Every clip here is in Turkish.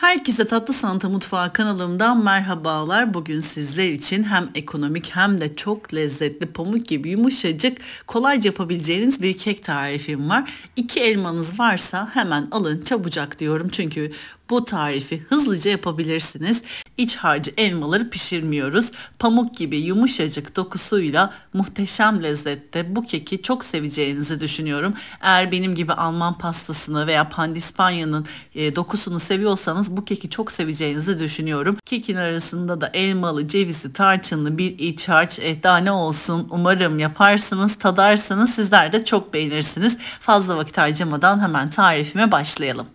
Herkese Tatlı Sanatı Mutfağı kanalımdan merhabalar. Bugün sizler için hem ekonomik hem de çok lezzetli, pamuk gibi yumuşacık, kolayca yapabileceğiniz bir kek tarifim var. 2 elmanız varsa hemen alın çabucak diyorum çünkü bu tarifi hızlıca yapabilirsiniz. İç harcı elmaları pişirmiyoruz. Pamuk gibi yumuşacık dokusuyla muhteşem lezzette bu keki çok seveceğinizi düşünüyorum. Eğer benim gibi Alman pastasını veya pandispanya'nın dokusunu seviyorsanız bu keki çok seveceğinizi düşünüyorum. Kekin arasında da elmalı, cevizli, tarçınlı bir iç harç. Daha ne olsun, umarım yaparsınız, tadarsanız sizler de çok beğenirsiniz. Fazla vakit harcamadan hemen tarifime başlayalım.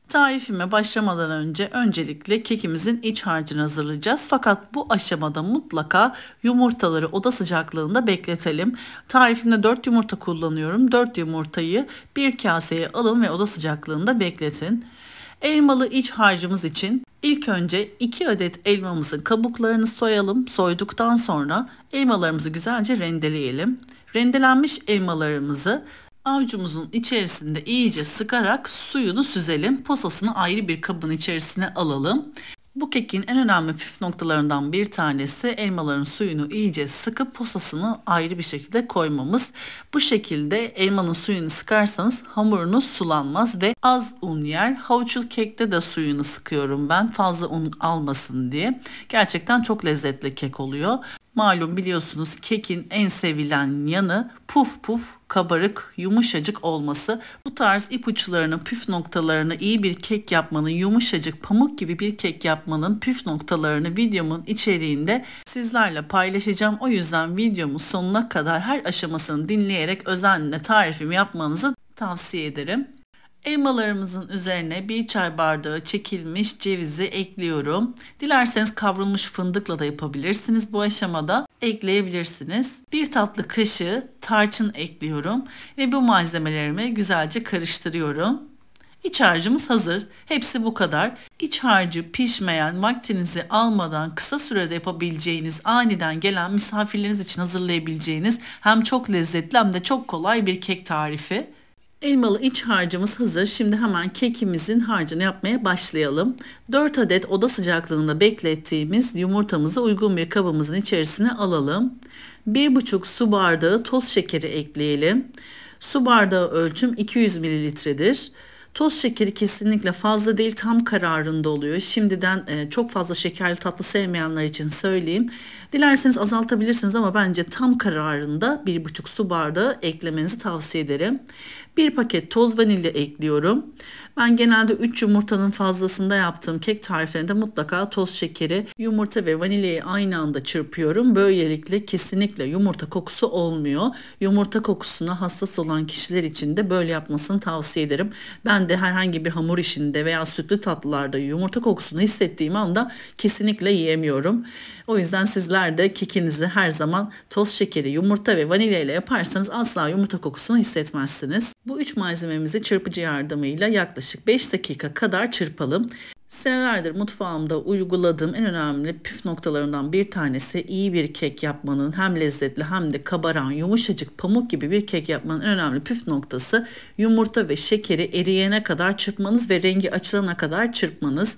Tarifime başlamadan öncelikle kekimizin iç harcını hazırlayacağız. Fakat bu aşamada mutlaka yumurtaları oda sıcaklığında bekletelim. Tarifimde 4 yumurta kullanıyorum. 4 yumurtayı bir kaseye alın ve oda sıcaklığında bekletin. Elmalı iç harcımız için ilk önce 2 adet elmamızın kabuklarını soyalım. Soyduktan sonra elmalarımızı güzelce rendeleyelim. Rendelenmiş elmalarımızı avucumuzun içerisinde iyice sıkarak suyunu süzelim. Posasını ayrı bir kabın içerisine alalım. Bu kekin en önemli püf noktalarından bir tanesi elmaların suyunu iyice sıkıp posasını ayrı bir şekilde koymamız. Bu şekilde elmanın suyunu sıkarsanız hamurunuz sulanmaz ve az un yer. Havuçlu kekte de suyunu sıkıyorum ben fazla un almasın diye. Gerçekten çok lezzetli kek oluyor. Malum biliyorsunuz kekin en sevilen yanı puf puf, kabarık, yumuşacık olması. Bu tarz ipuçlarını, püf noktalarını iyi bir kek yapmanın, yumuşacık pamuk gibi bir kek yapmanın püf noktalarını videomun içeriğinde sizlerle paylaşacağım. O yüzden videomun sonuna kadar her aşamasını dinleyerek özenle tarifimi yapmanızı tavsiye ederim. Elmalarımızın üzerine 1 çay bardağı çekilmiş cevizi ekliyorum. Dilerseniz kavrulmuş fındıkla da yapabilirsiniz. Bu aşamada ekleyebilirsiniz. 1 tatlı kaşığı tarçın ekliyorum ve bu malzemelerimi güzelce karıştırıyorum. İç harcımız hazır. Hepsi bu kadar. İç harcı pişmeyen, vaktinizi almadan kısa sürede yapabileceğiniz, aniden gelen misafirleriniz için hazırlayabileceğiniz hem çok lezzetli hem de çok kolay bir kek tarifi. Elmalı iç harcımız hazır. Şimdi hemen kekimizin harcını yapmaya başlayalım. 4 adet oda sıcaklığında beklettiğimiz yumurtamızı uygun bir kabımızın içerisine alalım. 1,5 su bardağı toz şekeri ekleyelim. Su bardağı ölçüm 200 mililitredir. Toz şekeri kesinlikle fazla değil, tam kararında oluyor. Şimdiden çok fazla şekerli tatlı sevmeyenler için söyleyeyim. Dilerseniz azaltabilirsiniz ama bence tam kararında 1,5 su bardağı eklemenizi tavsiye ederim. 1 paket toz vanilya ekliyorum. Ben genelde 3 yumurtanın fazlasında yaptığım kek tariflerinde mutlaka toz şekeri, yumurta ve vanilyayı aynı anda çırpıyorum. Böylelikle kesinlikle yumurta kokusu olmuyor. Yumurta kokusuna hassas olan kişiler için de böyle yapmasını tavsiye ederim. Ben de herhangi bir hamur işinde veya sütlü tatlılarda yumurta kokusunu hissettiğim anda kesinlikle yiyemiyorum. O yüzden sizler de kekinizi her zaman toz şekeri, yumurta ve vanilya ile yaparsanız asla yumurta kokusunu hissetmezsiniz. Bu 3 malzememizi çırpıcı yardımıyla yaklaşık 5 dakika kadar çırpalım. Senelerdir mutfağımda uyguladığım en önemli püf noktalarından bir tanesi iyi bir kek yapmanın hem lezzetli hem de kabaran yumuşacık pamuk gibi bir kek yapmanın en önemli püf noktası yumurta ve şekeri eriyene kadar çırpmanız ve rengi açılana kadar çırpmanız.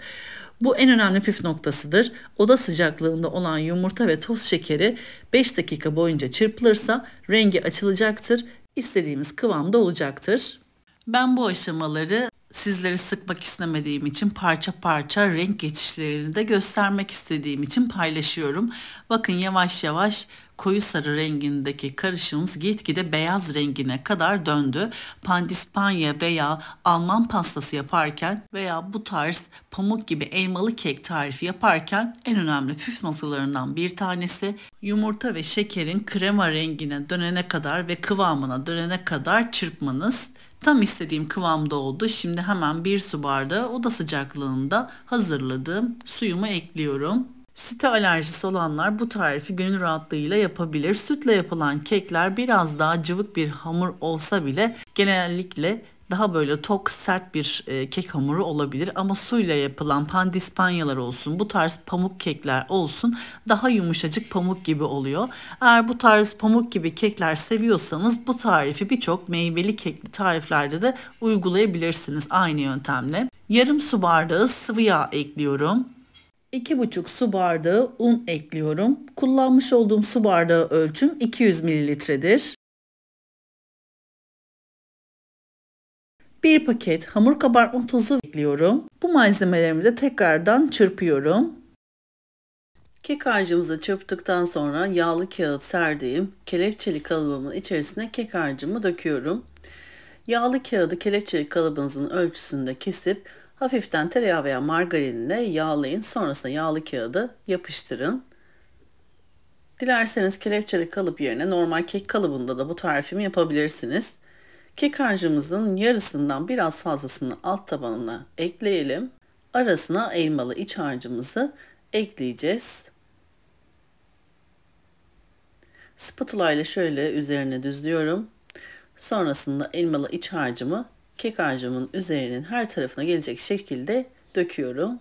Bu en önemli püf noktasıdır. Oda sıcaklığında olan yumurta ve toz şekeri 5 dakika boyunca çırpılırsa rengi açılacaktır. İstediğimiz kıvamda olacaktır. Ben bu aşamaları sizleri sıkmak istemediğim için parça parça renk geçişlerini de göstermek istediğim için paylaşıyorum. Bakın yavaş yavaş koyu sarı rengindeki karışımımız gitgide beyaz rengine kadar döndü. Pandispanya veya Alman pastası yaparken veya bu tarz pamuk gibi elmalı kek tarifi yaparken en önemli püf noktalarından bir tanesi yumurta ve şekerin krema rengine dönene kadar ve kıvamına dönene kadar çırpmanız. Tam istediğim kıvamda oldu. Şimdi hemen 1 su bardağı oda sıcaklığında hazırladığım suyumu ekliyorum. Süte alerjisi olanlar bu tarifi gönül rahatlığıyla yapabilir. Sütle yapılan kekler biraz daha cıvık bir hamur olsa bile genellikle daha böyle tok sert bir kek hamuru olabilir. Ama suyla yapılan pandispanyalar olsun, bu tarz pamuk kekler olsun daha yumuşacık pamuk gibi oluyor. Eğer bu tarz pamuk gibi kekler seviyorsanız bu tarifi birçok meyveli kekli tariflerde de uygulayabilirsiniz aynı yöntemle. Yarım su bardağı sıvı yağ ekliyorum. 2,5 su bardağı un ekliyorum. Kullanmış olduğum su bardağı ölçüm 200 mililitredir. 1 paket hamur kabartma tozu ekliyorum. Bu malzemelerimi de tekrardan çırpıyorum. Kek harcımızı çırptıktan sonra yağlı kağıt serdiğim kelepçeli kalıbımın içerisine kek harcımı döküyorum. Yağlı kağıdı kelepçeli kalıbınızın ölçüsünde kesip hafiften tereyağı veya margarinle yağlayın. Sonrasında yağlı kağıdı yapıştırın. Dilerseniz kelepçeli kalıp yerine normal kek kalıbında da bu tarifimi yapabilirsiniz. Kek harcımızın yarısından biraz fazlasını alt tabanına ekleyelim. Arasına elmalı iç harcımızı ekleyeceğiz. Spatula ile şöyle üzerine düzlüyorum. Sonrasında elmalı iç harcımı kek harcımın üzerinin her tarafına gelecek şekilde döküyorum.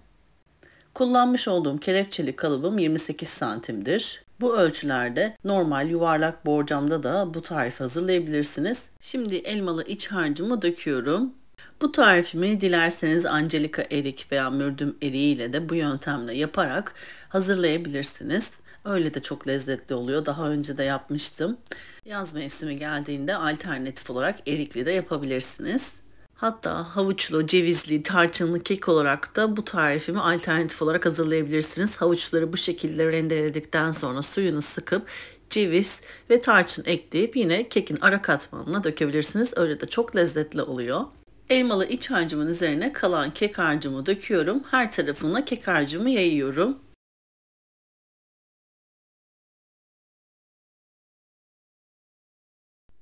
Kullanmış olduğum kelepçeli kalıbım 28 santimdir. Bu ölçülerde normal yuvarlak borcamda da bu tarifi hazırlayabilirsiniz. Şimdi elmalı iç harcımı döküyorum. Bu tarifimi dilerseniz Angelika erik veya mürdüm eriği ile de bu yöntemle yaparak hazırlayabilirsiniz. Öyle de çok lezzetli oluyor. Daha önce de yapmıştım. Yaz mevsimi geldiğinde alternatif olarak erikli de yapabilirsiniz. Hatta havuçlu, cevizli, tarçınlı kek olarak da bu tarifimi alternatif olarak hazırlayabilirsiniz. Havuçları bu şekilde rendeledikten sonra suyunu sıkıp ceviz ve tarçın ekleyip yine kekin ara katmanına dökebilirsiniz. Öyle de çok lezzetli oluyor. Elmalı iç harcımın üzerine kalan kek harcımı döküyorum. Her tarafına kek harcımı yayıyorum.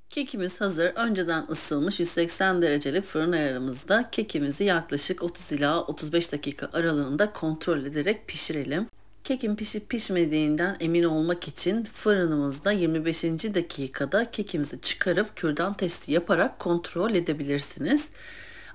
Kekimiz hazır. Önceden ısıtılmış 180 derecelik fırın ayarımızda kekimizi yaklaşık 30 ila 35 dakika aralığında kontrol ederek pişirelim. Kekin pişip pişmediğinden emin olmak için fırınımızda 25. dakikada kekimizi çıkarıp kürdan testi yaparak kontrol edebilirsiniz.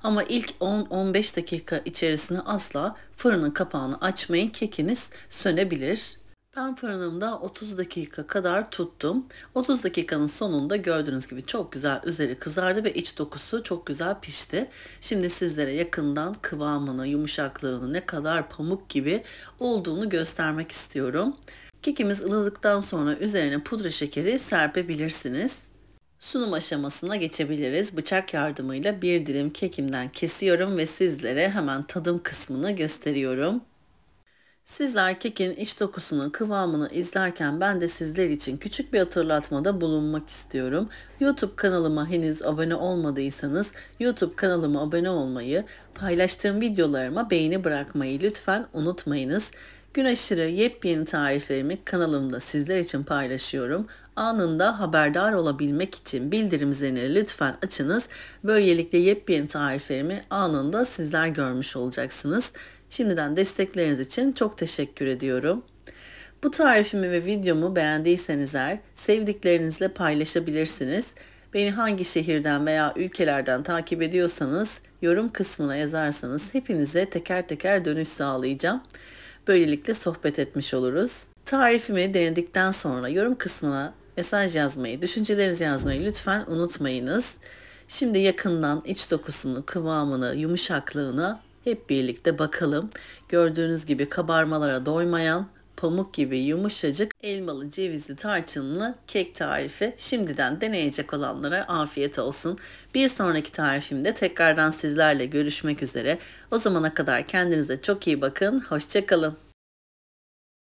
Ama ilk 10-15 dakika içerisinde asla fırının kapağını açmayın, kekiniz sönebilir. Ben fırınımda 30 dakika kadar tuttum. 30 dakikanın sonunda gördüğünüz gibi çok güzel üzeri kızardı ve iç dokusu çok güzel pişti. Şimdi sizlere yakından kıvamını, yumuşaklığını, ne kadar pamuk gibi olduğunu göstermek istiyorum. Kekimiz ılıdıktan sonra üzerine pudra şekeri serpebilirsiniz. Sunum aşamasına geçebiliriz. Bıçak yardımıyla bir dilim kekimden kesiyorum ve sizlere hemen tadım kısmını gösteriyorum. Sizler kekin iç dokusunun kıvamını izlerken ben de sizler için küçük bir hatırlatmada bulunmak istiyorum. YouTube kanalıma henüz abone olmadıysanız YouTube kanalıma abone olmayı, paylaştığım videolarıma beğeni bırakmayı lütfen unutmayınız. Gün aşırı yepyeni tariflerimi kanalımda sizler için paylaşıyorum. Anında haberdar olabilmek için bildirim zilini lütfen açınız. Böylelikle yepyeni tariflerimi anında sizler görmüş olacaksınız. Şimdiden destekleriniz için çok teşekkür ediyorum. Bu tarifimi ve videomu beğendiyseniz eğer sevdiklerinizle paylaşabilirsiniz. Beni hangi şehirden veya ülkelerden takip ediyorsanız yorum kısmına yazarsanız hepinize teker teker dönüş sağlayacağım. Böylelikle sohbet etmiş oluruz. Tarifimi denedikten sonra yorum kısmına mesaj yazmayı, düşüncelerinizi yazmayı lütfen unutmayınız. Şimdi yakından iç dokusunu, kıvamını, yumuşaklığına hep birlikte bakalım. Gördüğünüz gibi kabarmalara doymayan, pamuk gibi yumuşacık elmalı, cevizli, tarçınlı kek tarifi. Şimdiden deneyecek olanlara afiyet olsun. Bir sonraki tarifimde tekrardan sizlerle görüşmek üzere. O zamana kadar kendinize çok iyi bakın. Hoşça kalın.